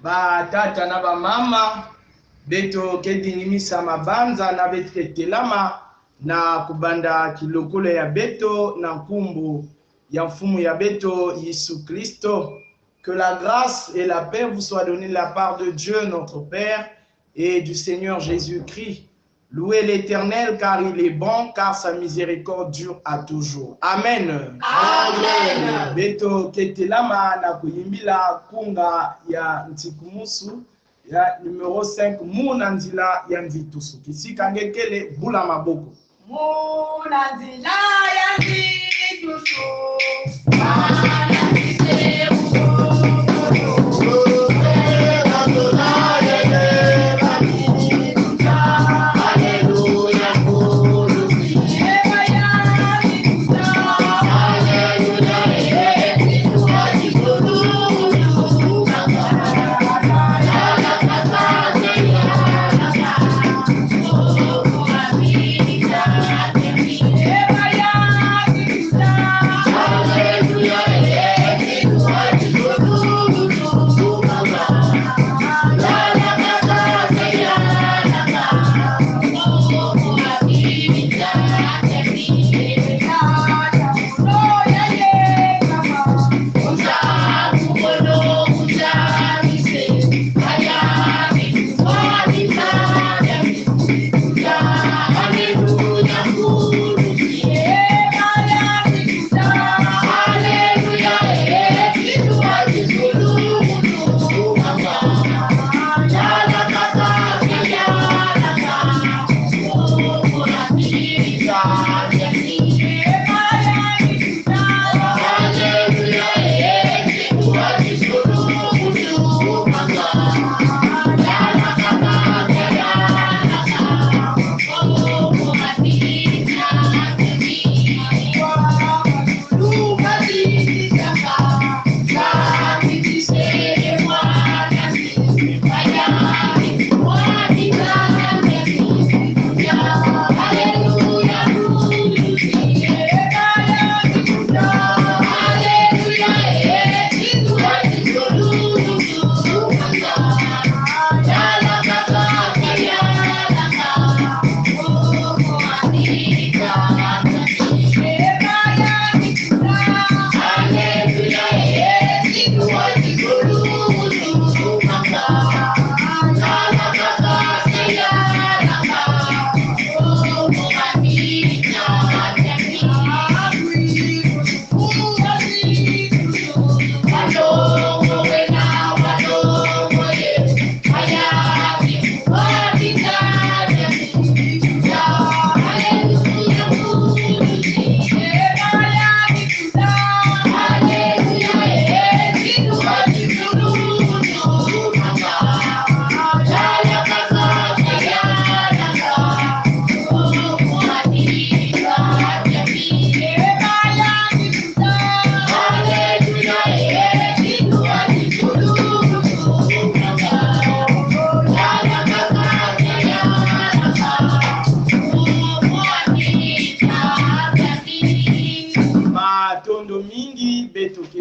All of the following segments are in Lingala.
ba tata na ba mama beto kedinimisa mabanza na betetelama na kubanda kilokolo ya beto na nkumbu ya mfumu ya beto Yesu Kristo. Que la grâce et la paix vous soient données de la part de Dieu notre Père et du Seigneur Jésus-Christ. Louez l'Éternel car il est bon, car sa miséricorde dure à toujours. Amen. Amen. Beto ketelama na kuyimbila kunga ya Ntsikumusu ya numéro 5 Munanzila ya Nzitusu. Kisika ngekele bula maboko. Munanzila ya Nzitusu.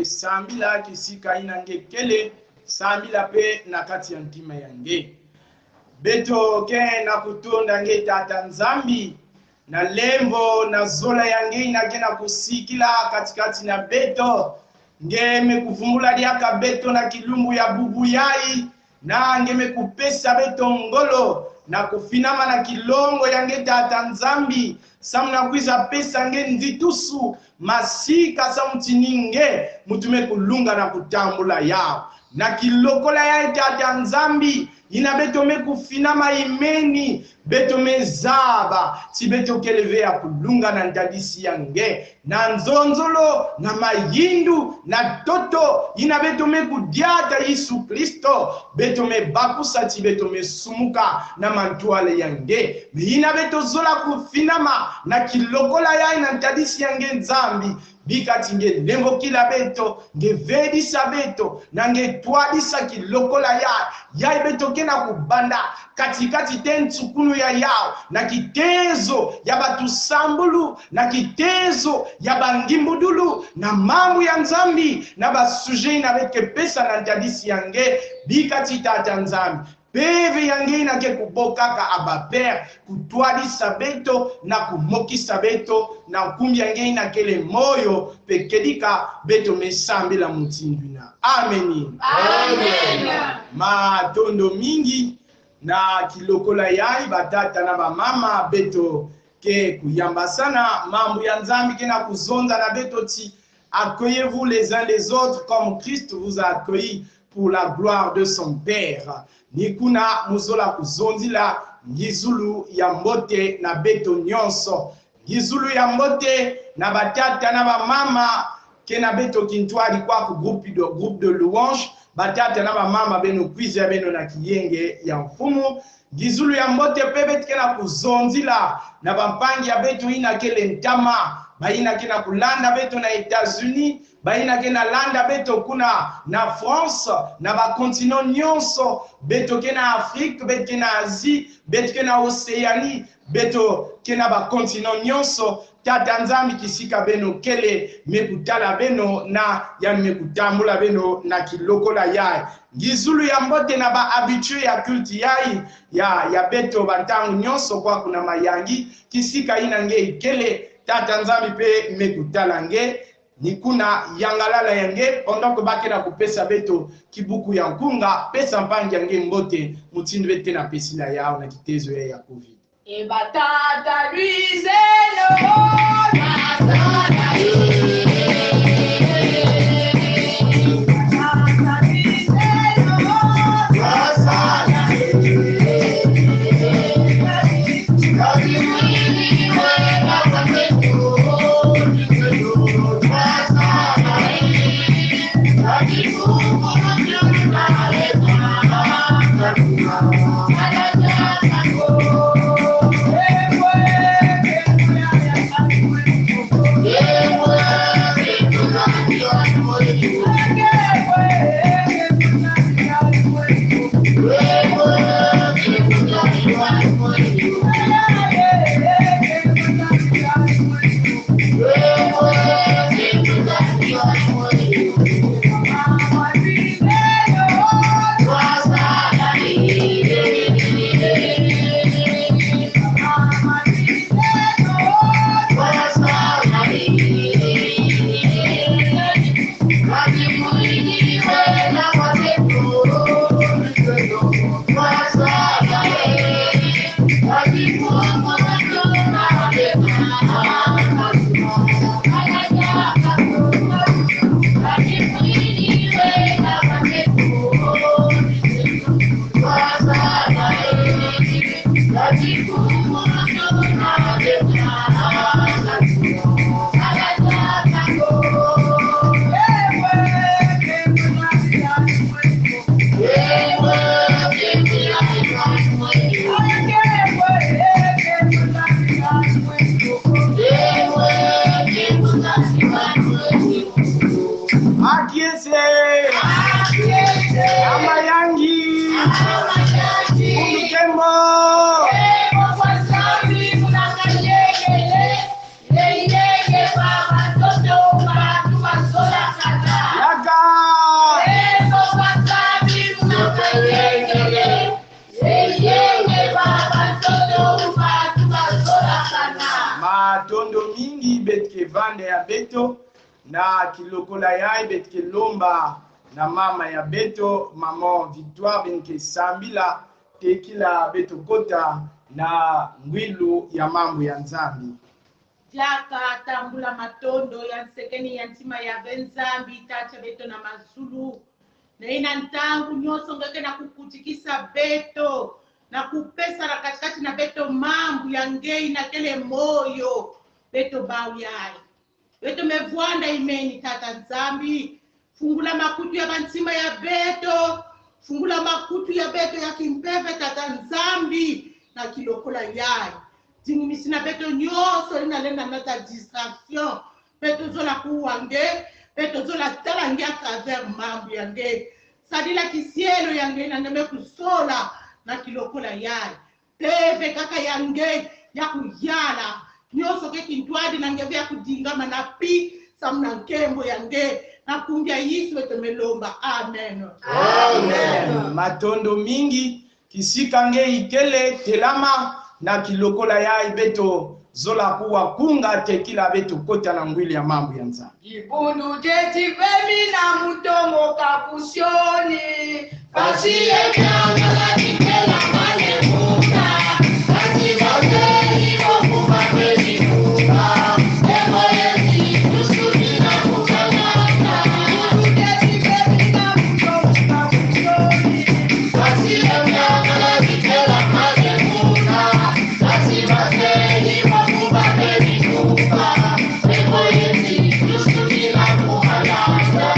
Sambila kisika inange kele sambila pe na kati ya ntima yange beto ke na kutonda nge tata nzambi na lembo na zola yange inagena kusikila katikati na beto nge mekuvumbula liaka beto na kilumbu ya bubu yai na nge mekupesa beto ngolo na kufinama na kilongo yange tata nzambi samuna kwiza pesa nge Nzitusu masika sa mutininge mutume kulunga na kutambula yao na kilokola ya tata nzambi ina beto mekufinama imeni beto mezaba si beto keleve ya kulunga na ndadisi yange na nzonzolo na mayindu na toto ina beto mekudiata Yesu Kristo beto mebakusa si beto mesumuka na mantuale yange ina beto zola kufinama na kilokola ya ina ndadisi yange nzambi bikati nge lembo kila beto nge vedisa beto na nge twadisa kilokola ya beto kena kubanda katikati tentsukulu ya yao na kitezo ya batusambulu na kitezo ya bangimbudulu na mamu ya nzambi na basuje na beke pesa na ntadisi yange bikati tata nzambi peve yange na ke kubokaka abaper kutwadisa beto na kumokisa beto na kumbi yange na kele moyo pekedika beto mesambela mutindwina amen Amen. matondo mingi na kilokola yai batata na bamama beto ke kuyamba sana mambo ya nzambi ke na kuzonza na beto ti accueillez-vous les uns les autres comme Christ vous a accueillis pour la gloire de son Père. Nikuna muzola kuzonzila ngizulu ya mbote na beto nyonso. Ngizulu ya mbote na batata na bamama ke na beto kintwali kwa ku groupe de louange. Batata na bamama beno kwiza beno na kiyenge ya mfumu. Ngizulu ya mbote pebet ke na kuzonzila na bampangi ya beto ina kele ntama. Baina kena kulanda beto na États-Unis, baina kena landa beto kuna na France, na ba continent nyonso, beto kena Afrique, beto kena Asie, beto kena Océanie, beto kena ba continent nyonso, tata nzambi kisika beno kele mekutala beno na ya mekutambula beno na kilokola yai. Ngizulu ya mbote na ba habitué ya culte yai ya beto bantangu nyonso kwa kuna mayangi kisika inange ikele tata nzambi pe mekutala nge nikuna yangalala yange pendant que bakena kupesa beto kibuku ya nkunga pesa mpangi yange mbote mutindo bete na pesila yao na kitezo ya covid Et batata luiseno, batata na kilokola yai betke lomba na mama ya beto maman Victoire benke sambila tekila beto kota na ngwilu ya mambo ya nzambi Jaka tambula matondo ya nsekeni ya ntima ya benzambi tacha beto na mazulu na ina ntangu nyoso ngeke na kukutikisa beto na kupesa na katikati na beto mambo ya ngei na kele moyo beto bau yai beto mevwanda imeni tata nzambi fungula makutu ya bantima ya beto fungula makutu ya beto ya kimpeve tata nzambi na kilokola yai Dingumisi na beto nyoso ina lenda nata distraction mpe tozola kuwange mpe tozola tala nge à travers mambo yange sadila kisielo yange na ndeme kusola na kilokola yayi teve kaka yange ya kuyala nyonso ke kintwadi nange vya kudingama na pi samna nkembo yange na kungia Yesu etemelomba amen. Amen. Matondo mingi kisikange ikele telama na kilokola ya beto zola kuwa kunga tekila beto kota na ngwili ya mambo ya nzambe. Ibundu jeti femi na mutongo kapusioni kasi ekanga la tikela malemuka kasi wote imo kumabeli muka emo yezi kusudi na kukangata ibundu jeti femi na mutongo kapusioni kasi ekanga la tikela malemuka kasi wote imo kumabeli muka emo yezi kusudi na kukangata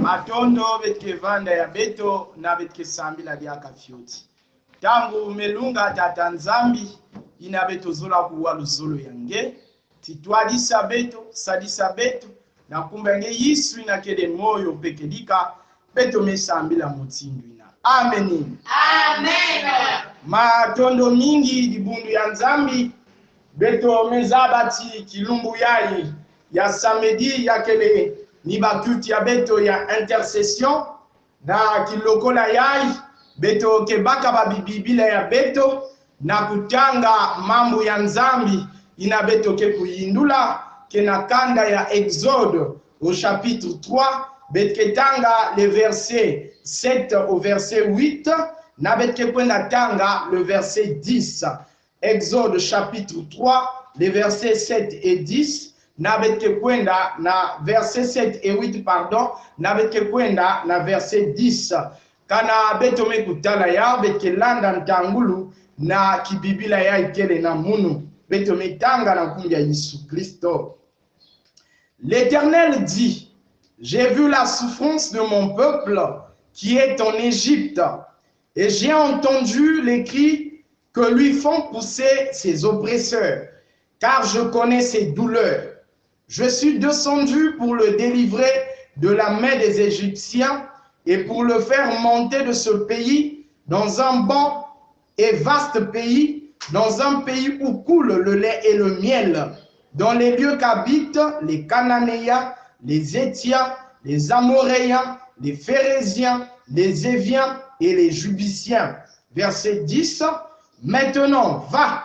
Matondo betke vanda ya beto na betke sambila diaka fioti. Tangu melunga tata nzambi ina beto zola kuwa luzolo yange. Titwadisa beto, sadisa beto, na kumba nge Yesu ina kede moyo pekedika beto mesambila mutindu ina. Amen. Amen. Matondo mingi dibundu ya nzambi beto mezabati kilumbu yayi ya samedi ya kele ni bakuti ya beto ya intercession na kilokola yayi beto kebaka babibibila ya beto na kutanga mambo ya nzambi ina beto ke kuyindula kena kanda ya Exode au chapitre 3 betketanga le verset 7 au verset 8 na betkekwenda tanga le verset 10. Exode chapitre 3 les versets 7 et 10 na betkekwenda na verset 7 et 8 pardon na betkekwenda na verset 10 kana betome kutala ya betkelanda ntangulu na kibibila ya ikele na munu betome tanga na kumya Yesu Kristo. L'Éternel dit: j'ai vu la souffrance de mon peuple qui est en Égypte, et j'ai entendu les cris que lui font pousser ses oppresseurs, car je connais ses douleurs. Je suis descendu pour le délivrer de la main des Égyptiens et pour le faire monter de ce pays dans un bon et vaste pays, dans un pays où coule le lait et le miel, dans les lieux qu'habitent les Cananéens, les Étiens, les Amoréens, les Phérésiens, les Éviens et les Jubiciens. Verset 10. Maintenant, va,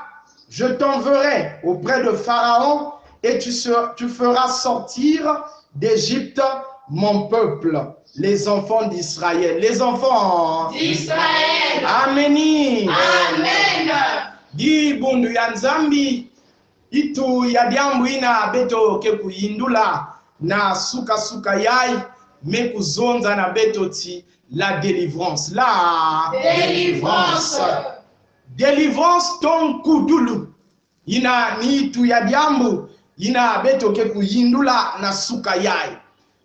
je t'enverrai auprès de Pharaon et tu feras sortir d'Égypte mon peuple, les enfants d'Israël. Les enfants d'Israël. Amen. Amen. Di bundu ya nzambi itu ya diambu ina beto ke kuyindula na suka yai me kuzonza na beto ti la délivrance. La Délivrance. Délivrance ton kudulu. Ina ni itu ya diambu ina beto ke kuyindula na suka yai.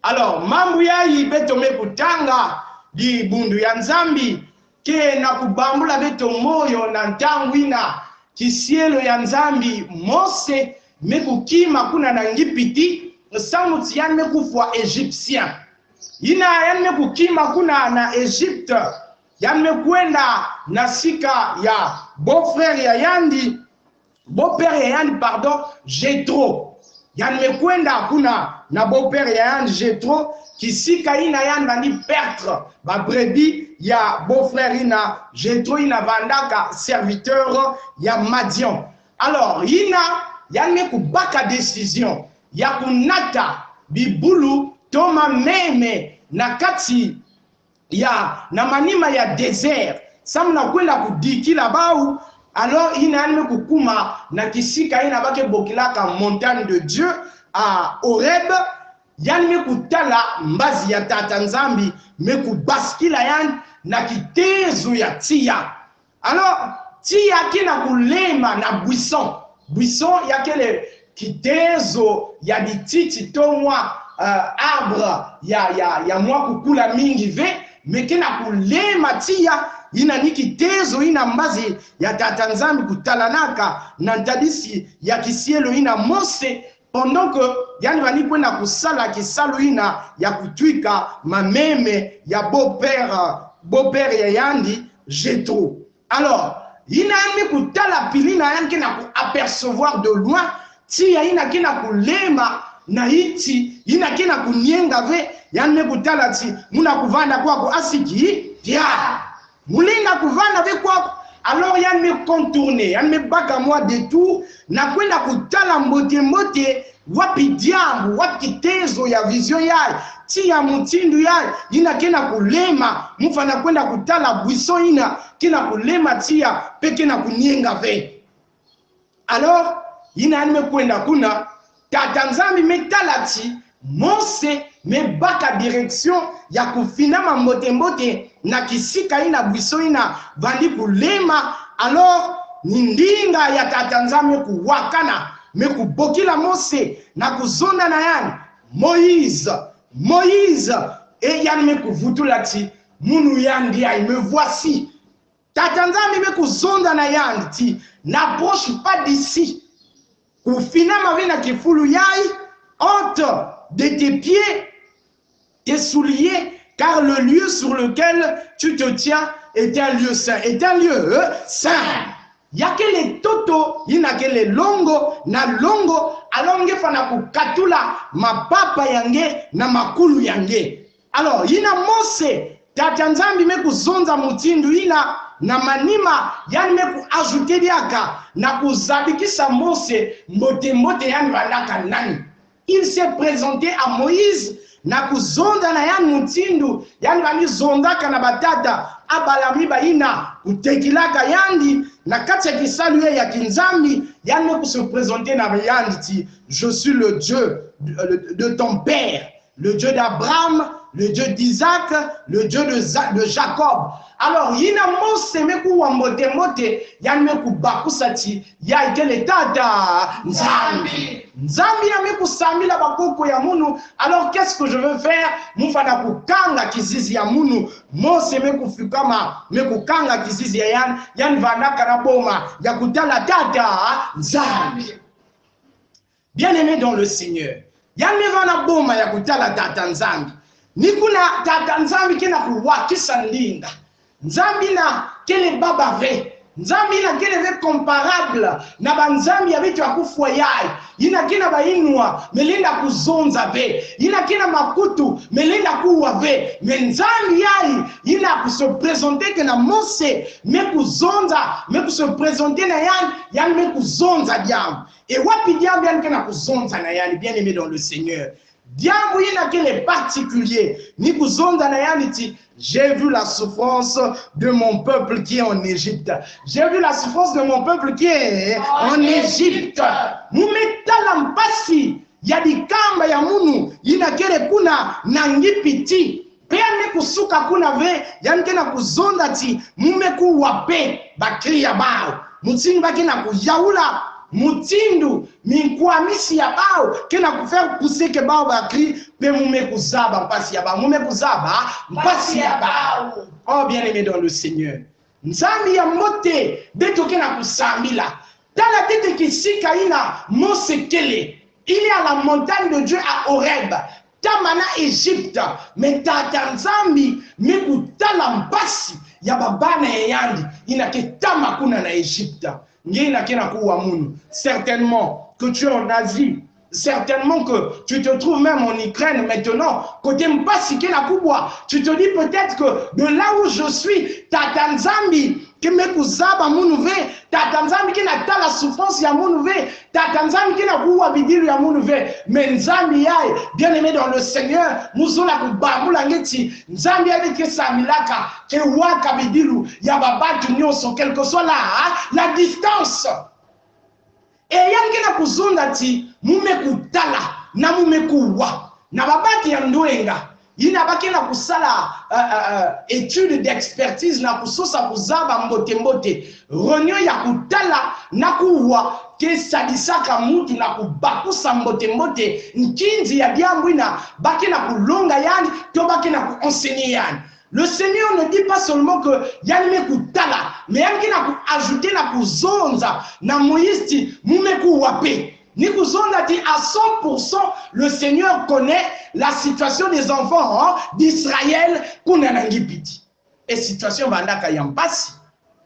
Alors mambu yai beto me kutanga di bundu ya nzambi ke na kubambula beto moyo na ntangu ina kisielo ya nzambi Mose mekukima kuna na ngipiti samuti yani mekufwa Egyptien ina yani mekukima kuna na Egypte yani mekwenda na sika ya beau-frère ya yandi beau-père ya yandi pardon Jethro yani mekwenda kuna na beau-père ya yandi Jethro kisika ina yandi bandi perdre ba brebis ya beau-frère ina Jethro ina vandaka serviteur ya Madian. Alors ina yani kubaka décision ya kunata bibulu toma meme na kati ya na manima ya désert samna kwenda kudikila bau. Alors ina yani kukuma na kisika ina bake bokilaka montagne de Dieu à Horeb yani mekutala mbazi ya tata nzambi mekubaskila yani na kitezo ya tia. Alors tia kina kulema na buisson ya kele kitezo ya bititi tomwa arbre ya mwa kukula mingi ve mekena kulema tia ina ni kitezo ina mbazi ya tata nzambi kutalanaka na ntadisi ya kisielo ina Mose pendant que yani bani kwenda kusala kisalo ina ya kutwika mameme ya beau-père ya yandi Jethro. Alors ina yani kutala pilina yani kena ku apercevoir de loin tia ina kena kulema na iti ina kena kunyenga ve yani kutala ti muna kuvanda kwako asiki tia mulinga kuvanda ve kwako. Alors yan me contourner yan me baka moi détour na kwenda kutala mbote wapi diambu wapi kitezo ya vision yai ti ya mutindu yai ina kena kulema mufana kwenda kutala buisson ina kena kulema tia peke na kunyenga ve. Alors ina me kwenda kuna tata nzambi metala ti Mose me baka direction ya kufinama mbote na kisika ina buisson ina vandi kulema. Alors nindinga ya tata nzambi kuwakana mekubokila Mose na kuzonda na yani Moïse et yani mekuvutula ti munu yandi ai me voici. Tata nzambi mekuzonda na yandi ti n'approche pas d'ici kufinama vina kifulu yai ôte de tes pieds tes souliers, car le lieu sur lequel tu te tiens est un lieu saint. Est un lieu saint. Yakele toto, yinakele longo, na longo, alonge fana kukatula mapapa yange na makulu yange. Alors, yina Mose, tata nzambi meku zonza mutindu ina na manima yani meku ajouter diaka na kuzabikisa Mose mbote yani vanaka nani. Il s'est présenté à Moïse na kuzonda na yani mutindu yani bani zondaka na batata abalami baina kutekilaka yandi na kati ya kisalu ya kinzambi yani meku se présenter na yandi ti je suis le Dieu de ton père, le Dieu d'Abraham, le Dieu d'Isaac, le Dieu de Jacob. Alors yina Mose meku wa mote yani meku bakusati ya ikele tata nzambi ya meku samila bakoko ya munu. Alors qu'est-ce que je veux faire? Mufana kukanga kizizi ya munu. Mose meku fikama meku kanga kizizi ya yani vanaka na boma ya kutala tata nzambi. Bien-aimé dans le Seigneur, yani vana boma ya kutala tata nzambi nikuna tata nzambi kena kuwakisa ndinga nzambi na kele baba ve nzambi na kele ve comparable na banzambi ya vitu ya kufwa yai ina kina bainwa melinda kuzonza ve ina kina makutu melinda kuwa ve menzambi yai ina kuso presenter que na mose me kuzonza me kuso presenter na yan me kuzonza diam et wapi diam bien kena kuzonza na yan bien aimé dans le Seigneur diambo ina kele particulier ni kuzonza na yan ti j'ai vu la souffrance de mon peuple qui est en Égypte. J'ai vu la souffrance de mon peuple qui est en Égypte. Mumetala mpasi ya dikamba ya munu ina kele kuna nangipiti. Pea me kusuka kuna ve yanke na kuzonda ti mumeku wape bakri ya bao. Mutini baki na kuyaula mutindu minkwamisi ya bao kena kufaire pousser ke bao bakri pe mumeku zaba mpasi ya bao. Mumeku zaba mpasi ya bao. Oh bien aimé dans le Seigneur. Nzambi ya mote beto kena kusambila. Tala tete kisika ina Mosekele. Il est à la montagne de Dieu à Horeb. Tamana Égypte. Mais tata nzambi mekutala mpasi ya babana yandi ina ketama kuna na Égypte. Ngena kena kuwa munu. Certainement que tu es en Asie. Certainement que tu te trouves même en Ukraine maintenant. Côté mpasi kena kubwa. Tu te dis peut-être que de là où je suis, tata nzambi qui me kuzaba mounuve, tata nzambi qui n'a pas la souffrance ya mounuve, tata nzambi qui n'a pas bidilu ya mounuve, mais nzambi yae, bien aimé dans le Seigneur, mouzola kubamula ngeti, nzambi yae ke samilaka, ke waka bidilu, ya babatu nyonso, quelle que soit la distance. Et yan qui n'a kuzonda ti, mume kutala, na mume kuwa, na babaki ya ndoenga, ina baki na kusala étude d'expertise na kusosa kuzaba mbote mbote ronyo ya kutala na kuwa ke sadisaka mutu na kubakusa mbote mbote nkinzi ya diambu ina baki na kulonga yani to baki na kuenseigner yani. Le Seigneur ne dit pas seulement que yanime kutala mais yanki na ajouter na kuzonza na Moïse mumeku wape. Nikuzonda dit à 100%, le Seigneur connaît la situation des enfants d'Israël kunanangipiti. Et situation vandaka yampasi.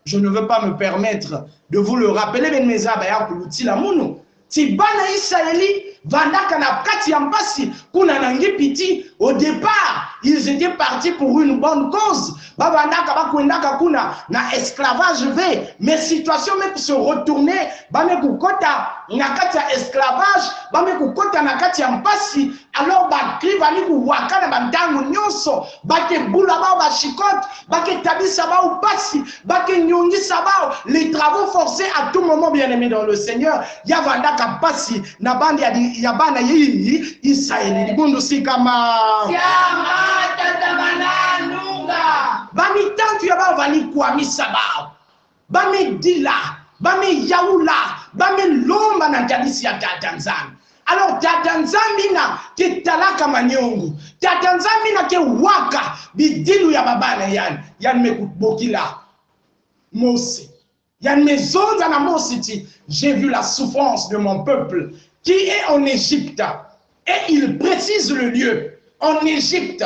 Je ne veux pas me permettre de vous le rappeler, mais mes abayas kuluti la munu. Tibana Israéli vandaka na kati yampasi kunanangipiti. Au départ, ils étaient partis pour une bonne cause. Babandaka bakwendaka kuna na esclavage ve, mais situation même se retourner, bame kukota na kati ya esclavage, bame kukota na kati ya mpasi, alors bakri bali kuwaka na bandango nyonso, bake bula bao bashikote, bake tabisa bao pasi, bake nyongisa bao, les travaux forcés à tout moment bien aimé dans le Seigneur, yavandaka pasi na bandi ya bana yi Israeli libundu sikama Siama tatamana nunga. Bami tantu ya bao vali kuamisa bao. Bami dila, bami yaula, bami lomba na jalisi ya tata nzambi. Alors tata nzambi na ke talaka manyongu. Tata nzambi na ke waka bidilu ya babana yani. Yani mekubokila Mose. Yani mezonza na Mose ti. J'ai vu la souffrance de mon peuple qui est en Égypte. Et il précise le lieu. En Égypte.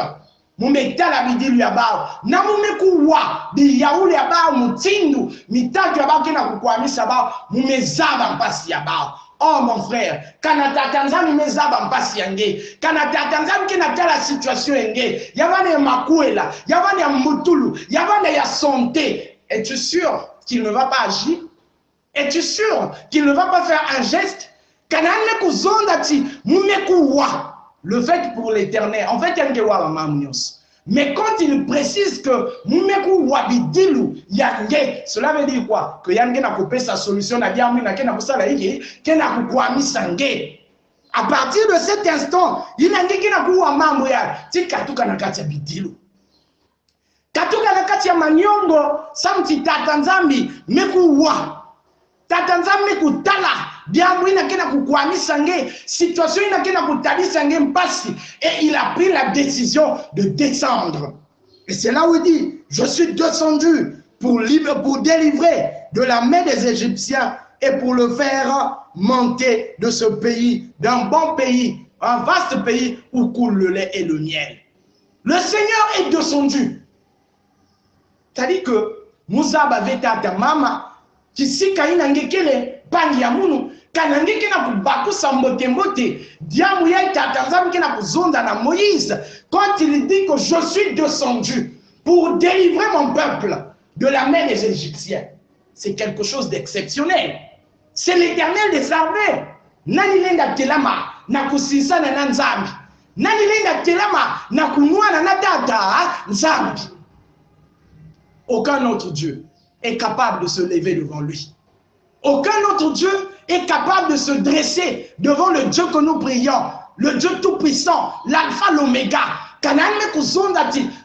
Mumetala bidilu ya bao na mumekuwa bi yaule ya bao mutindu mitatu ya bao kena kukwamisa bao mumezaba mpasi ya bao. Oh mon frère, kana tatanzami mezaba mpasi yange, kana tatanzami kena tala situation yange, yavane ya makuela, yavane ya mutulu, yavane ya santé. Es-tu sûr qu'il ne va pas agir? Es-tu sûr qu'il ne va pas faire un geste? Kana ne kuzonda ti mumekuwa. Le fait pour l'éternel, en fait, il y a un mais quand il précise que Mumeku Wabidilu Yange, cela veut dire quoi? Que Yange n'a coupé sa solution à Diamou, n'a qu'un poussé à la Ige, qu'elle n'a coupé Misangé. À partir de cet instant, il n'a qu'un coup à Mamouya, c'est Katuka Nakatia Bidilu. Katuka Nakatia Manyongo, Samti Tatanzambi, Mekuwa. Tatanzambi Meku Tala. Diamou ina kena kukwamisa nge, situation ina kena kutabisa nge mpasi, et il a pris la décision de descendre. Et c'est là où il dit, je suis descendu pour délivrer de la main des Égyptiens et pour le faire monter de ce pays, d'un bon pays, Un vaste pays où coule le lait et le miel. Le Seigneur est descendu. C'est-à-dire que Moussa Baveta ta mama, qui si kaina ngekele pangi ya munu, kanangeke na kubaku sambote mbote, diamu ya tatanzam ke na kuzonda na Moïse, quand il dit que je suis descendu pour délivrer mon peuple de la main des Égyptiens, c'est quelque chose d'exceptionnel. C'est l'Éternel des armées. Nani lenda telama na kusisa na nzambi. Nani lenda telama na kunwana na tata nzambi. Aucun autre Dieu est capable de se lever devant lui. Aucun autre Dieu est capable de se dresser devant le Dieu que nous prions, le Dieu tout-puissant, l'alpha, l'oméga.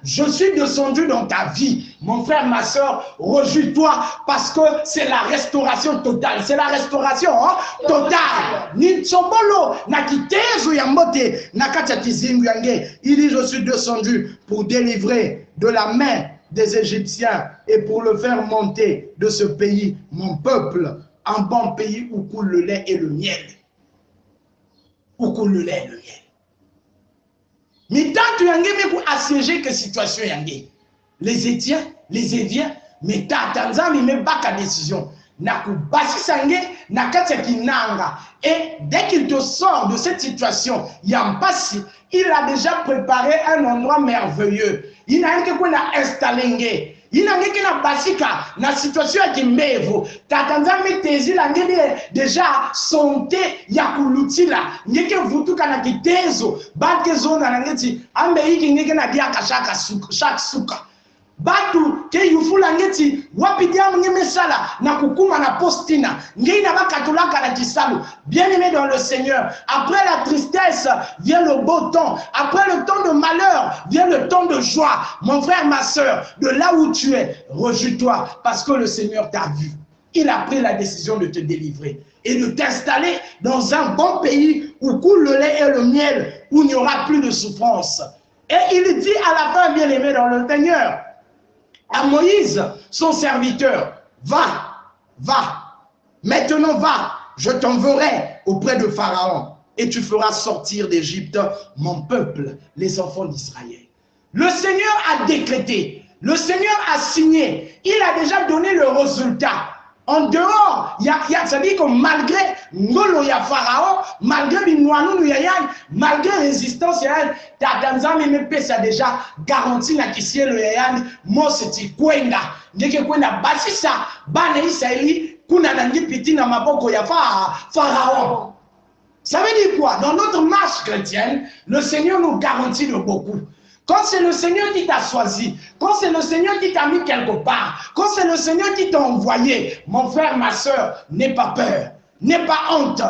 Je suis descendu dans ta vie. Mon frère, ma soeur, rejouis-toi parce que c'est la restauration totale. C'est la restauration totale. Il dit, je suis descendu pour délivrer de la main des Égyptiens et pour le faire monter de ce pays, mon peuple, un bon pays où coule le lait et le miel. Où coule le lait et le miel. Mais tant que yange me pour assiéger que situation yange, les Étiens, les Éviens, mais tatanza me baka décision. Naku basi sange nakati kinanga. Et dès qu'il te sort de cette situation, Yampasi, il a déjà préparé un endroit merveilleux. Il n'a rien que installé. Il n'a rien que basika na situation qui mevo. Tatanza me tezi la déjà sonté yakuluti la. Ngeke vutu kana kitezo. Bake zona na ngeti ambe hiki ngeke na dia kashaka chaque suka. Batu ke yufula ngeti wapidia mngeme sala na kukuma na postina ngina bakatulaka na kisalu. Bien-aimé dans le Seigneur, après la tristesse vient le beau temps, après le temps de malheur vient le temps de joie. Mon frère, ma soeur, de là où tu es, rejouis-toi parce que le Seigneur t'a vu. Il a pris la décision de te délivrer et de t'installer dans un bon pays où coule le lait et le miel, où il n'y aura plus de souffrance. Et il dit à la fin, bien-aimé dans le Seigneur, à Moïse, son serviteur, va, maintenant va, je t'enverrai auprès de Pharaon et tu feras sortir d'Égypte mon peuple, les enfants d'Israël. Le Seigneur a décrété, le Seigneur a signé, il a déjà donné le résultat. En dehors, ça dit que malgré Ngolo ya Pharaon, malgré Binouanou Yayan, malgré résistance Yayan, Tatanzami Mepe ça déjà garanti na kisié le Yayan, moi c'est Kwenda. Ndeke Kwenda basisa, bana Israëli, kuna nangi piti na maboko ya Pharaon. Ça veut dire quoi? Dans notre marche chrétienne, le Seigneur nous garantit de beaucoup. Quand c'est le Seigneur qui t'a choisi, quand c'est le Seigneur qui t'a mis quelque part, quand c'est le Seigneur qui t'a envoyé, mon frère, ma soeur, n'aie pas peur, n'aie pas honte.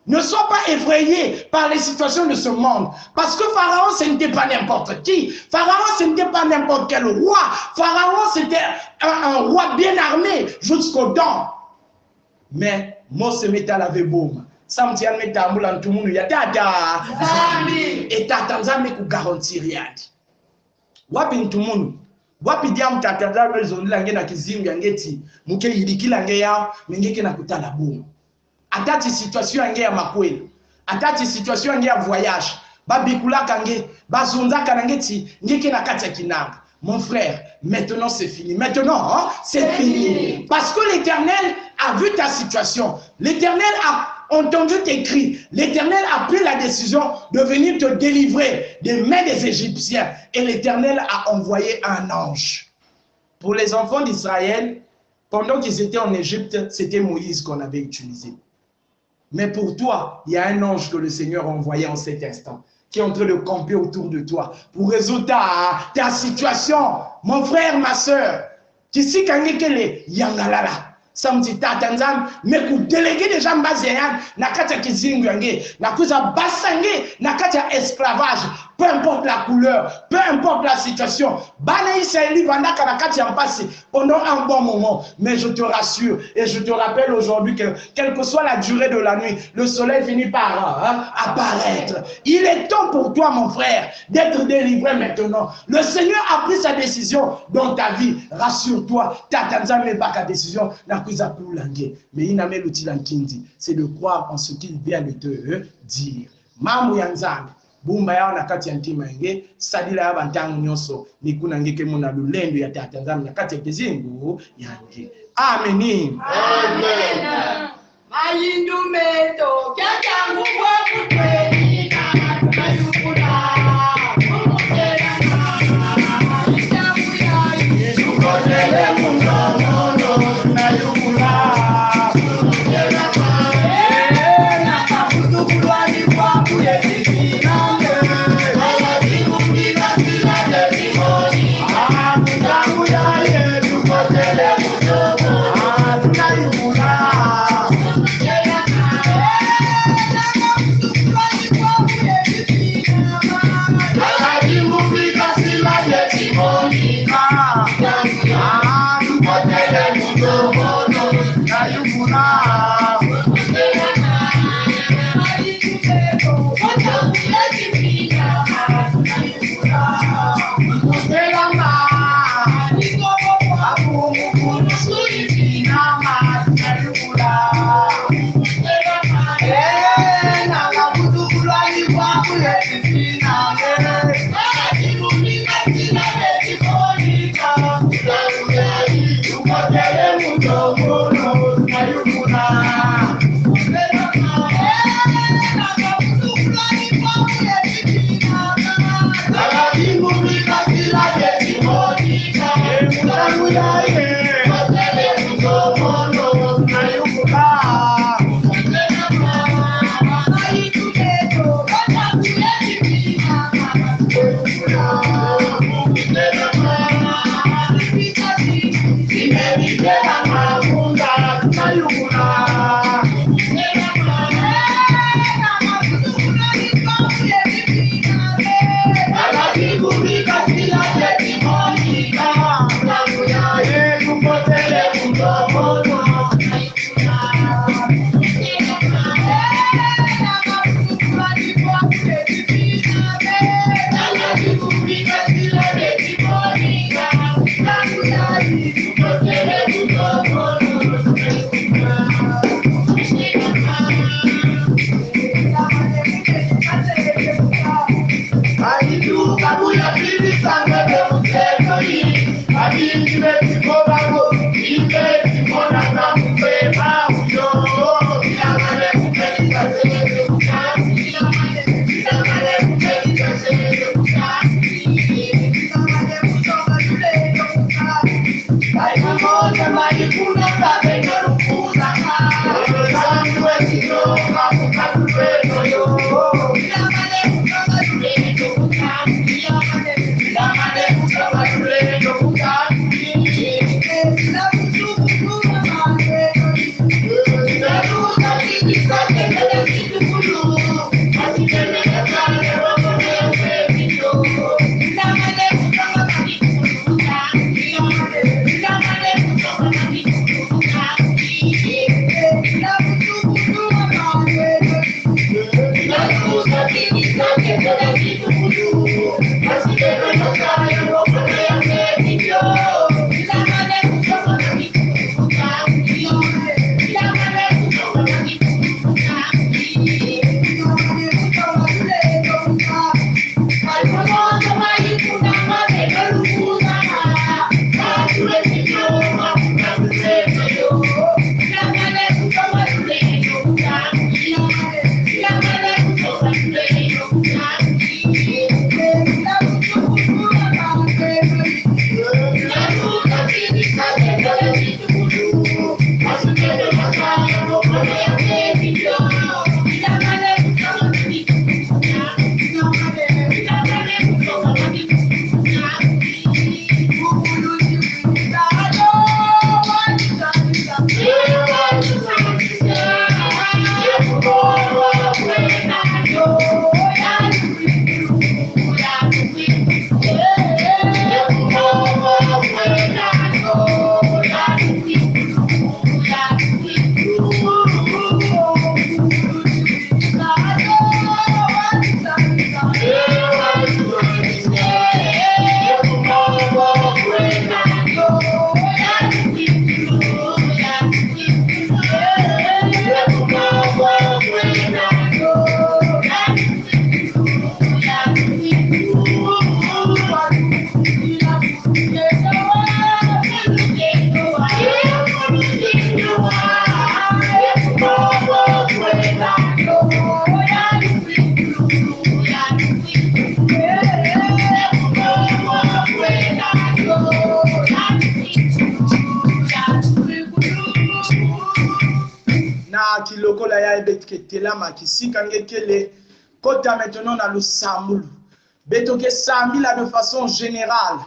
Ne sois pas effrayé par les situations de ce monde. Parce que Pharaon, ce n'était pas n'importe qui. Pharaon, ce n'était pas n'importe quel roi. Pharaon, c'était un roi bien armé jusqu'aux dents. Mais Mose met à la boum. Samtian met à moulan tout le monde. Il y a tata. Et tata, ça me garantit rien. Wapi ntumunu wapi diam tataza rezo lange na kizingu yangeti muke yidiki lange ya mengeke na kutala boum atati situation yange ya makweli atati situation yange ya voyage babikula kange bazunza kanangeti ngeke na kati ya kinanga. Mon frère, maintenant c'est fini. Maintenant, c'est fini. Parce que l'Éternel a vu ta situation. L'Éternel a entendu tes cris. L'Éternel a pris la décision de venir te délivrer des mains des Égyptiens. Et l'Éternel a envoyé un ange. Pour les enfants d'Israël, pendant qu'ils étaient en Égypte, c'était Moïse qu'on avait utilisé. Mais pour toi, il y a un ange que le Seigneur a envoyé en cet instant, qui est en train de camper autour de toi pour résoudre ta situation. Mon frère, ma soeur, qui si kangekele yangalala. Samedi tatanzam mais ku déléguer déjà mbazéan nakata kizingu yange nakuza basange nakata esclavage, peu importe la couleur, peu importe la situation. Bana Israëli vandaka nakati en passé pendant un bon moment, mais je te rassure et je te rappelle aujourd'hui que quelle que soit la durée de la nuit, le soleil finit par apparaître. Il est temps pour toi, mon frère, d'être délivré maintenant. Le Seigneur a pris sa décision dans ta vie. Rassure-toi, tatanzam mais pas ta décision. Mais c'est de croire en ce qu'il vient de te dire. mambo ya nzambe bumba yao na kati ya ntima yenge sadila ya bantangu nyoso nikuna ngeke muna lulendo ya tata nzambe na kati ya kizingu yange. Amen. Amen. Mayindu meto kaka mungwa kutweni na tunayukula kumutela na isamu ya Yesu kotele mundomono tunayukula kumutela na kakutukulwani kwa kuyetiki nambe ayatimu mbika kila jetimoni mundamu ya Yesu kotele mundomono tunayukula. Bye. na kilokola ya ebetke telama kisika ngekele kota maintenant na le samulu beto ke sambila de façon générale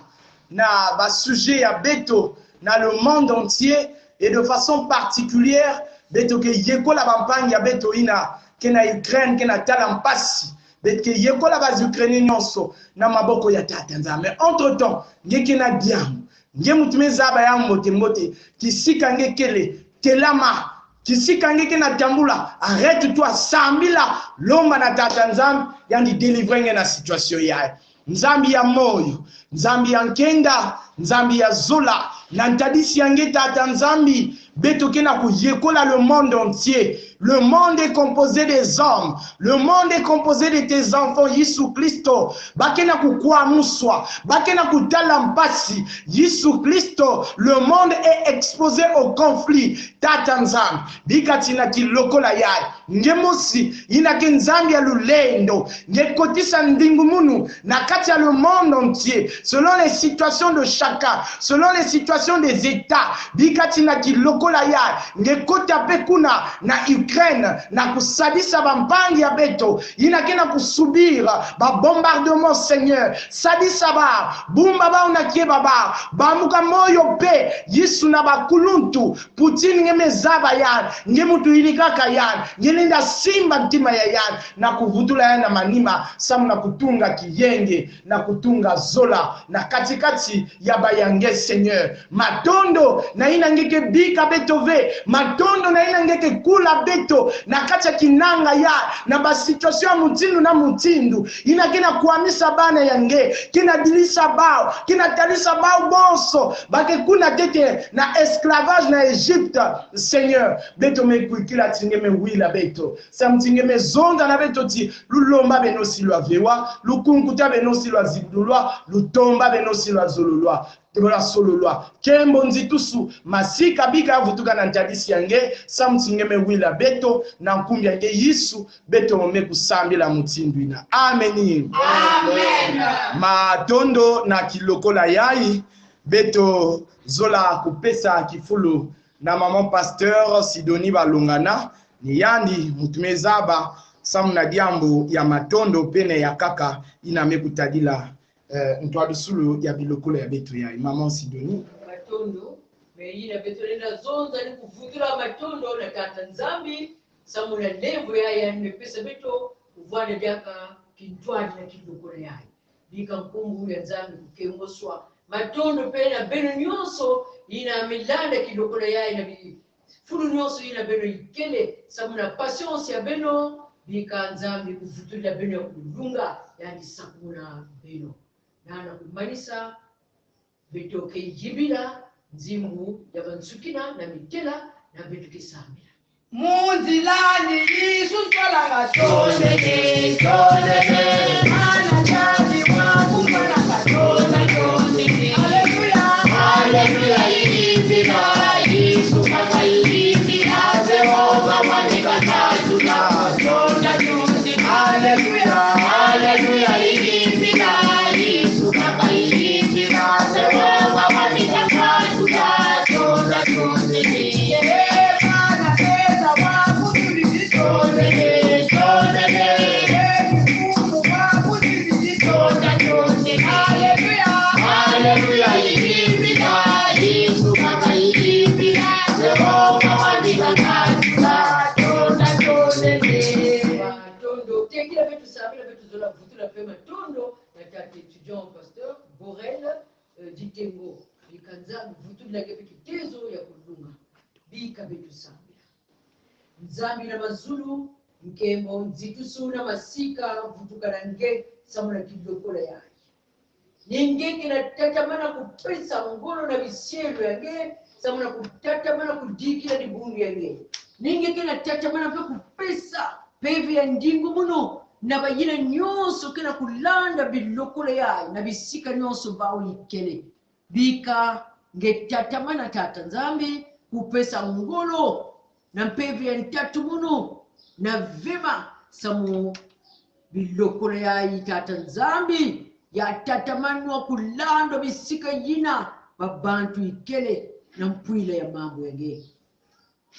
na ba sujet ya beto na le monde entier et de façon particulière beto ke yekola bampangi ya beto ina ke na Ukraine ke na tala mpasi beto ke yekola ba Ukrainiens nyonso na maboko ya tata nzambe entre temps ngeke na diamu nge mutume zaba ya mbote mbote kisika ngekele telama kisika ngeke na tambula arrête-toi sambila lomba na tata nzambe yandi délivrer na situation yae nzambi ya moyo nzambi ya nkenda nzambi ya zola na ntadisi yange tata nzambi beto kena kuyekola le monde entier. Le monde est composé des hommes. Le monde est composé de tes enfants. Yesu Christo. Bakena kukwa muswa. Bakena kutala mpasi. Yesu Christo. Le monde est exposé au conflit. Tatanzam. Bikatina ki lokola yai. Ngemosi. Inake nzambi ya lulendo. Ngekotisa ndingumunu. Nakati ya le monde entier. Selon les situations de chacun. Selon les situations des états. Bikatina ki lokola yai. Ngekota pekuna. Na Ukraine na kusadisa bampangi ya beto inakena kusubira ba bombardement Seigneur sadisa ba bumba ba unakie baba bamuka moyo pe Yesu na bakuluntu Putin ngemezaba yan ngemutu ilikaka yan ngelinda simba mtima ya yan na kuvutula yana manima samu na kutunga kiyenge na kutunga zola na katikati ya bayange Seigneur matondo na inangeke bika betove matondo na inangeke kula beto na kacha kinanga ya na ba situation ya mutindu na mutindu ina kina kuamisa bana yange kina dilisa bao kina talisa bao bonso bake kuna tete na esclavage na Egypte Seigneur beto me kuikila tingeme wila beto sam tingeme zonda na beto ti lulomba beno silwa vewa lukunkuta beno silwa zibdulwa lutomba beno silwa zolulwa Tebola sololwa kembo nzitusu masika bika vutuka na ntadisi yange samtingeme wila beto na nkumbi yange Yesu beto mome kusambila mutindwina amen Amen. Matondo na kilokola yai beto zola kupesa kifulu na maman pasteur Sidoni Balongana ni yandi mutumezaba samna diambo ya matondo pene ya kaka iname kutadila ntwadu sulu ya bilokolo ya beto ya maman Sidoni Matondo meina beto lenda zonza ni kuvutula matondo na tata nzambi samu na levo ya nimepesa beto kuvana jaka kintwadi na kidokolo ya bika nkumbu ya nzambi kukengoswa matondo pena beno nyonso ina milanda kidokolo ya ina fulu nyonso ina beno ikele samu na patience ya beno bika nzambi kuvutula beno ya kulunga yani sakuna beno nana kumanisa betoke jibila nzimu ya bansukina na mitela na betoke samira Munzilani Yesu twala Tonde mana jani wangu mana tonde Hallelujah Hallelujah ilizina Yesu kama ilizina Jehova manika tajuna Tonde Hallelujah Hallelujah ilizina Yesu kama ilizina Jehova manika tajuna Tonde mana teza wangu tulizitole Mungu wangu tulizitole Hallelujah Hallelujah ilizina Yesu kama ilizina Jehova manika tajuna Tondo tekila betu sabila betu zola vutula pe matondo na tate étudiant pasteur Borel Ditengo bikanza vutula ke kitezo ya kulunga bika betu sabila nzambi na mazulu nkembo nzitusu na masika vutuka na nge samuna kidokola yake ningeke na tatamana kupesa ngono na bisielo yange samuna kutatamana kudikila ni bungu yange ningeke na tatamana pe kupesa pevi ya ndingu muno na bayina nyonso kena kulanda bilokola yayi na bisika nyonso bawo ikele bika ngetatamana tata nzambi kupesa ngolo na mpevi ya ntatu muno na vema samu bilokola yayi tata nzambi ya tatamanwa kulanda bisika yina babantu ikele na mpwila ya mambo yange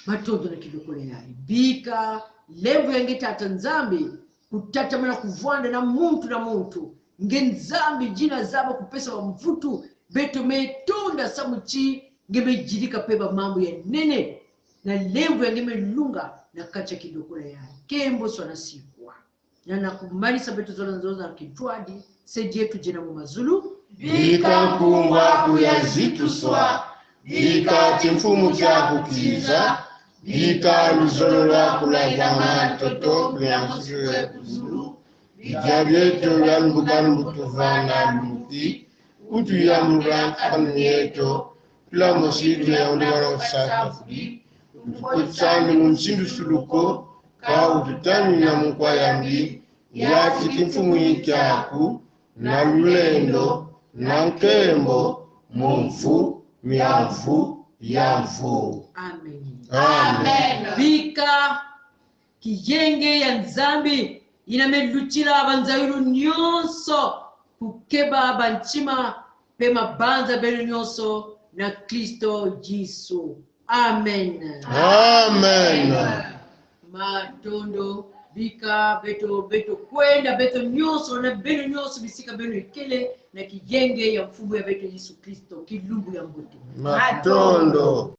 matondo na kidokole yayi bika lembo yange tata nzambi kutatamana kuvwanda na muntu ngenzambi jina zabo kupesa wa mvutu beto metonda samuchi ngemejirika peba mambo ya nene na lembo yange melunga na kacha kidokole yayi kembo swana sikwa na nakumalisa beto zola kitwadi seji yetu jina mu mazulu bika nkungwa kuyazituswa bika chimfumu cha kukiza bika luzolo lwa kulagama toto kuyanzwe kuzulu bika byeto yalumbukalu tuvana luti utu yamura kanu yeto tula mosiru ya ondewala usaka fudi utukotsani mumsindu suluko ka ututani na mukwa yambi ya chikimfumu yikyaku na lulendo na nkembo mumfu miamfu yamfu. Amen. Bika kijenge ya nzambi inameluchila abanzayiru nyonso kukeba abanchima pema banza belu nyonso na Kristo Jisu. Amen. Amen. Matondo bika beto kwenda beto nyonso na belu nyonso bisika belu ikele na kijenge ya mfumu ya beto Yesu Kristo kilumbu ya mbote. Matondo.